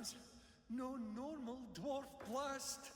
was no normal dwarf blast.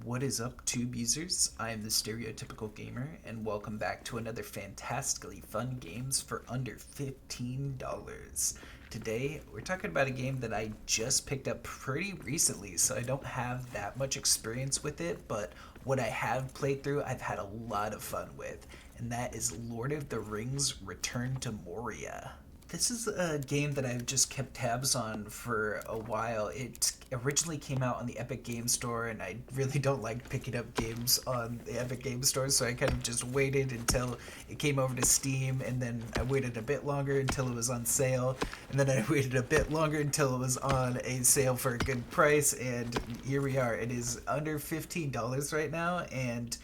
What is up, tube users? I am the Stereotypical Gamer, and welcome back to another fantastically fun games for under $15. Today, we're talking about a game that I just picked up pretty recently, so I don't have that much experience with it, but what I have played through, I've had a lot of fun with, and that is Lord of the Rings Return to Moria. This is a game that I've just kept tabs on for a while. It originally came out on the Epic Game Store, and I really don't like picking up games on the Epic Game Store, so I kind of just waited until it came over to Steam, and then I waited a bit longer until it was on sale, and then I waited a bit longer until it was on a sale for a good price, and here we are. It is under $15 right now, and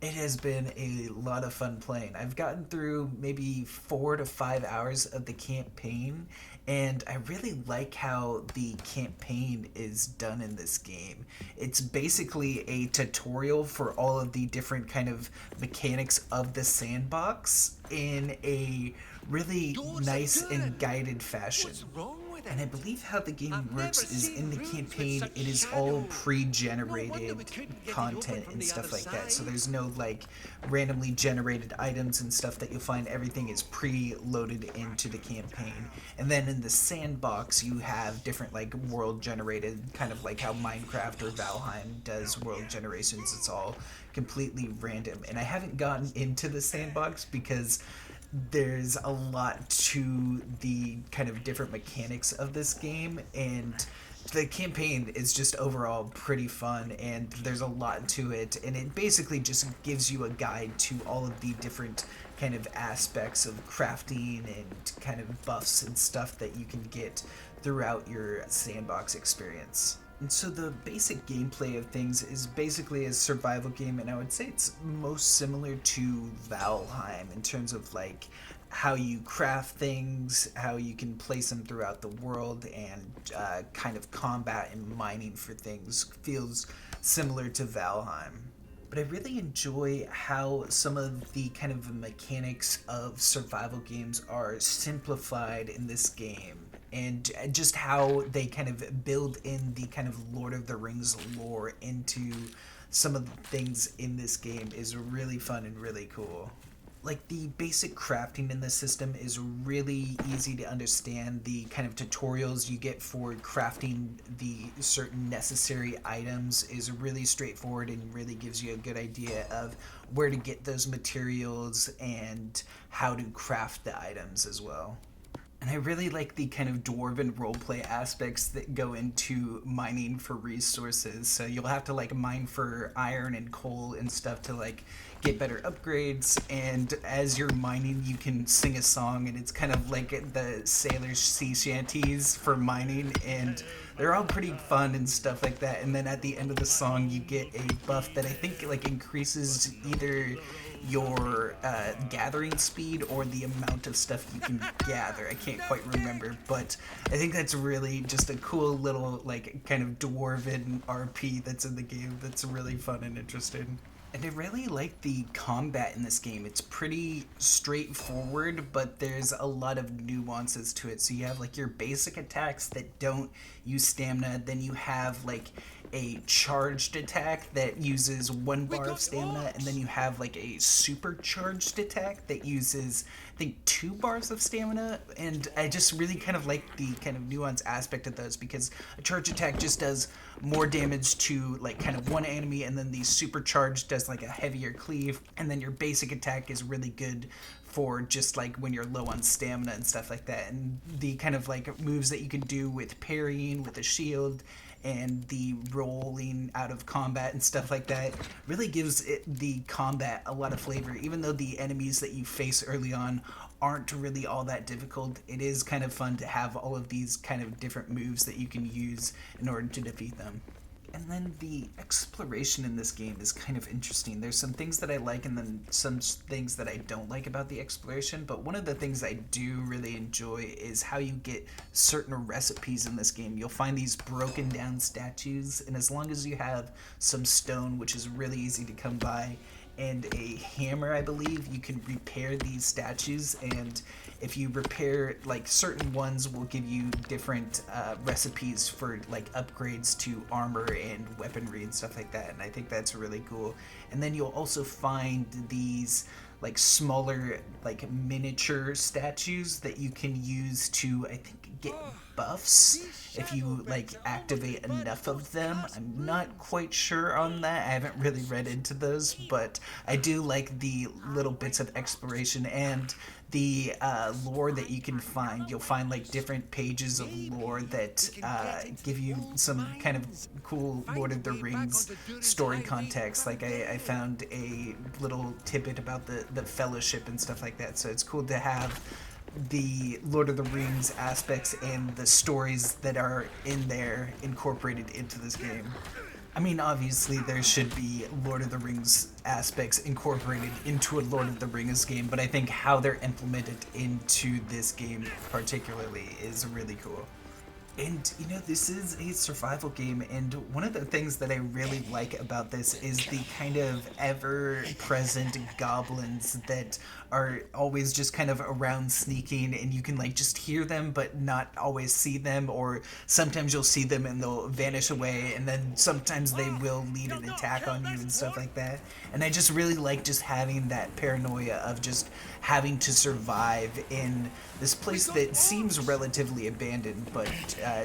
it has been a lot of fun playing. I've gotten through maybe 4 to 5 hours of the campaign, and I really like how the campaign is done in this game. It's basically a tutorial for all of the different kind of mechanics of the sandbox in a really nice and guided fashion. And I believe how the game works is in the campaign, it is all pre-generated content and stuff like that. So there's no like randomly generated items and stuff that you'll find. Everything is pre-loaded into the campaign. And then in the sandbox, you have different like world generated, kind of like how Minecraft or Valheim does world generations. It's all completely random. And I haven't gotten into the sandbox because there's a lot to the kind of different mechanics of this game, and the campaign is just overall pretty fun, and there's a lot to it, and it basically just gives you a guide to all of the different kind of aspects of crafting and kind of buffs and stuff that you can get throughout your sandbox experience. And so the basic gameplay of things is basically a survival game, and I would say it's most similar to Valheim in terms of like how you craft things, how you can place them throughout the world, and kind of combat and mining for things feels similar to Valheim. But I really enjoy how some of the kind of mechanics of survival games are simplified in this game, and just how they kind of build in the kind of Lord of the Rings lore into some of the things in this game is really fun and really cool. Like the basic crafting in this system is really easy to understand. The kind of tutorials you get for crafting the certain necessary items is really straightforward and really gives you a good idea of where to get those materials and how to craft the items as well. And I really like the kind of dwarven roleplay aspects that go into mining for resources. So you'll have to like mine for iron and coal and stuff to like get better upgrades. And as you're mining, you can sing a song, and it's kind of like the sailors' sea shanties for mining, and they're all pretty fun and stuff like that. And then at the end of the song, you get a buff that I think like increases either your gathering speed or the amount of stuff you can gather. I can't quite remember, but I think that's really just a cool little like kind of dwarven RP that's in the game that's really fun and interesting. And I really like the combat in this game. It's pretty straightforward, but there's a lot of nuances to it. So you have like your basic attacks that don't use stamina, then you have like a charged attack that uses 1 bar of stamina, and then you have like a supercharged attack that uses I think 2 bars of stamina. And I just really kind of like the kind of nuanced aspect of those, because a charge attack just does more damage to like kind of one enemy, and then the supercharged does like a heavier cleave, and then your basic attack is really good for just like when you're low on stamina and stuff like that. And the kind of like moves that you can do with parrying with a shield and the rolling out of combat and stuff like that really gives it, the combat, a lot of flavor. Even though the enemies that you face early on aren't really all that difficult, it is kind of fun to have all of these kind of different moves that you can use in order to defeat them. And then the exploration in this game is kind of interesting. There's some things that I like and then some things that I don't like about the exploration, but one of the things I do really enjoy is how you get certain recipes in this game. You'll find these broken down statues, and as long as you have some stone, which is really easy to come by, and a hammer, I believe, you can repair these statues, and if you repair, like, certain ones will give you different recipes for like upgrades to armor and weaponry and stuff like that, and I think that's really cool. And then you'll also find these like smaller, like miniature statues that you can use to, I think, get buffs if you like activate enough of them. I'm not quite sure on that. I haven't really read into those, but I do like the little bits of exploration and the lore that you can find. You'll find like different pages of lore that give you some kind of cool Lord of the Rings story context. Like I found a little tidbit about the Fellowship and stuff like that, so it's cool to have the Lord of the Rings aspects and the stories that are in there incorporated into this game. I mean, obviously there should be Lord of the Rings aspects incorporated into a Lord of the Rings game, but I think how they're implemented into this game particularly is really cool. And, you know, this is a survival game, and one of the things that I really like about this is the kind of ever-present goblins that are always just kind of around sneaking, and you can, like, just hear them but not always see them, or sometimes you'll see them and they'll vanish away, and then sometimes they will lead an attack on you and stuff like that. And I just really like just having that paranoia of just having to survive in this place that seems relatively abandoned, but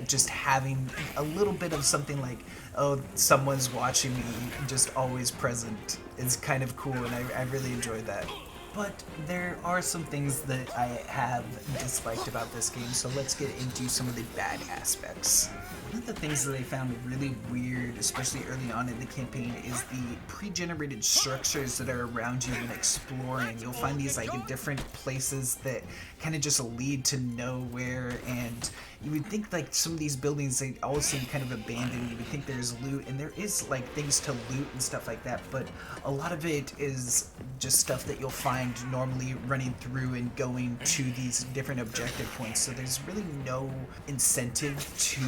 just having a little bit of something like, oh, someone's watching me, just always present, is kind of cool, and I really enjoyed that. But there are some things that I have disliked about this game, so let's get into some of the bad aspects. One of the things that I found really weird, especially early on in the campaign, is the pre-generated structures that are around you when exploring. You'll find these like in different places that kind of just lead to nowhere, and you would think like some of these buildings, they all seem kind of abandoned. You would think there's loot, and there is like things to loot and stuff like that, but a lot of it is just stuff that you'll find normally running through and going to these different objective points, so there's really no incentive to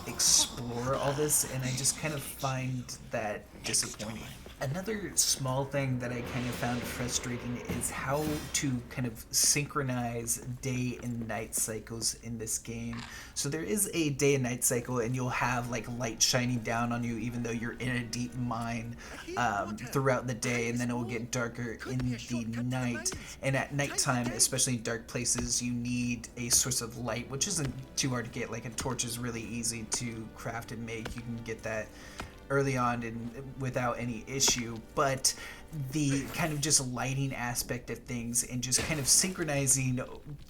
explore all this, and I just kind of find that disappointing. Another small thing that I kind of found frustrating is how to kind of synchronize day and night cycles in this game. So there is a day and night cycle, and you'll have like light shining down on you even though you're in a deep mine throughout the day, and then it will get darker in the night. And at nighttime, especially in dark places, you need a source of light, which isn't too hard to get. Like a torch is really easy to craft and make. You can get that early on and without any issue, but the kind of just lighting aspect of things and just kind of synchronizing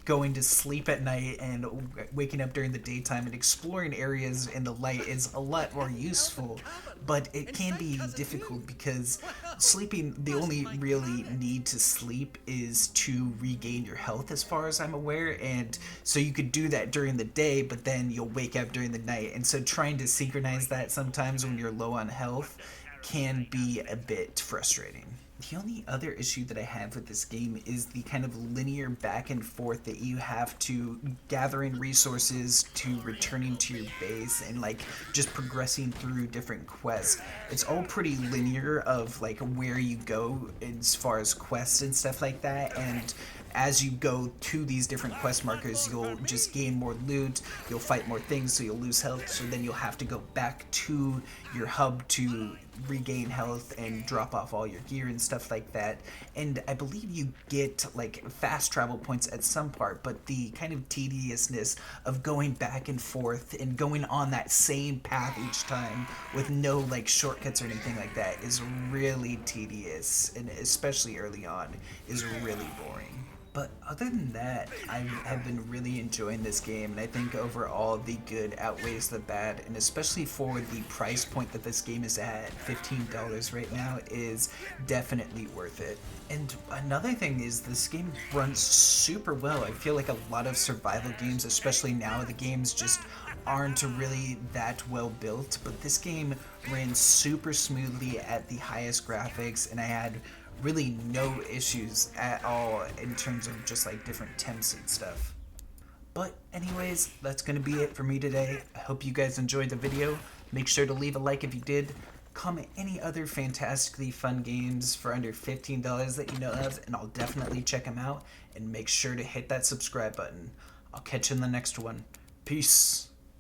going to sleep at night and waking up during the daytime and exploring areas in the light is a lot more useful, but it can be difficult because sleeping, the only really need to sleep is to regain your health as far as I'm aware, and so you could do that during the day, but then you'll wake up during the night, and so trying to synchronize that sometimes when you're low on health can be a bit frustrating. The only other issue that I have with this game is the kind of linear back and forth that you have to gathering resources to returning to your base and like just progressing through different quests. It's all pretty linear of like where you go as far as quests and stuff like that, and as you go to these different quest markers, you'll just gain more loot, you'll fight more things, so you'll lose health, so then you'll have to go back to your hub to regain health and drop off all your gear and stuff like that. And I believe you get like fast travel points at some part, but the kind of tediousness of going back and forth and going on that same path each time with no like shortcuts or anything like that is really tedious, and especially early on is really boring. But other than that, I have been really enjoying this game, and I think overall the good outweighs the bad, and especially for the price point that this game is at, $15 right now, is definitely worth it. And another thing is this game runs super well. I feel like a lot of survival games, especially now, the games just aren't really that well built, but this game ran super smoothly at the highest graphics, and I had really no issues at all in terms of just like different temps and stuff. But anyways, that's gonna be it for me today. I hope you guys enjoyed the video. Make sure to leave a like if you did. Comment any other fantastically fun games for under $15 that you know of, and I'll definitely check them out. And make sure to hit that subscribe button. I'll catch you in the next one. Peace.